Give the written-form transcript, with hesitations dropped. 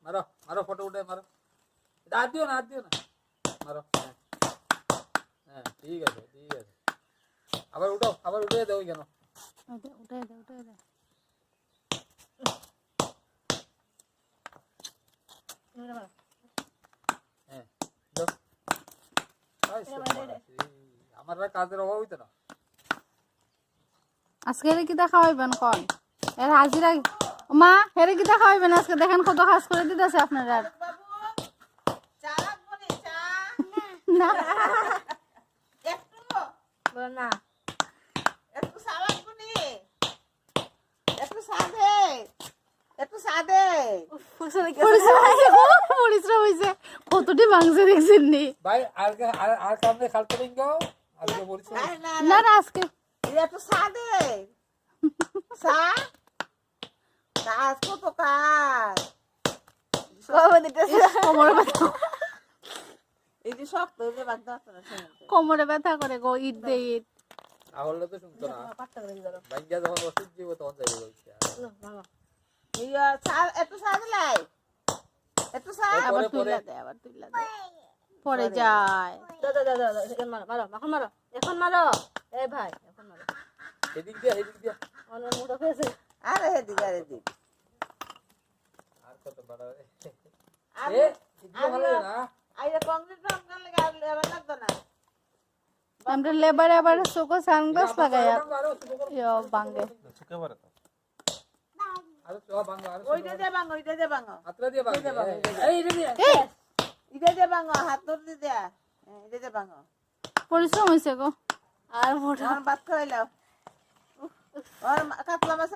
মারো মারো ফটো উঠে মারো হাত দিও না মারো হ্যাঁ ঠিক আছে আবার উঠাও আবার উঠে দাও কেন উঠে দে হ্যাঁ দাও আমার কাজের অভাব হইতো না আজকে এর কি দেখাইবেন কোন এর হাজিরা মা এর কি দেখাইবেন আজকে দেখেন কত কাজ করে দিতেছে আপনারা চা লাগবো নি চা না একটু না একটু চা লাগবো নি একটু চা দে পরিশ্রম হয়েছে কতটি মাংস দেখছেন নি ভাই আর কামে খালতে দিন গো আজকে বলছি না না আজকে একটু চা দে চা কাজ কত কাজ কোমরে ব্যথা এই যে শক্ত হইলে বাদ দাও না কোমরে ব্যথা করে গো ইট দে ইট তাহলে তো শুনতো না ভাইয়া যখন ওষুধ দিব তখন যাইবে বলছি ইয়া চা একটু চা দিলাই একটু চা আবার তুইলা দে পরে যায় এখন মারো এই ভাই এখন মারো এদিক দিয়া অনেক মুঠো খেয়েছে আরে এদিকে আর কত বড় আমি এটা ভালো না আইরে কংক্রিট রং করলে আবার লাগতো না আমরা লেবারে আবার চোখে সানগ্লাস লাগায়া ইয়ো বাঙ্গে চুকে মারে তো আরে তো বাংলা আর ওইটা দে বাঙ্গো হাতরা দিয়ে বাংলা এই রে ইদে দে বাঙ্গো হাত তোর দি দে ইদে দে বাঙ্গো পরিশ্রম হয়েছে গো আর মোটা আর বাত করাইলাও আর কাতলা মাছ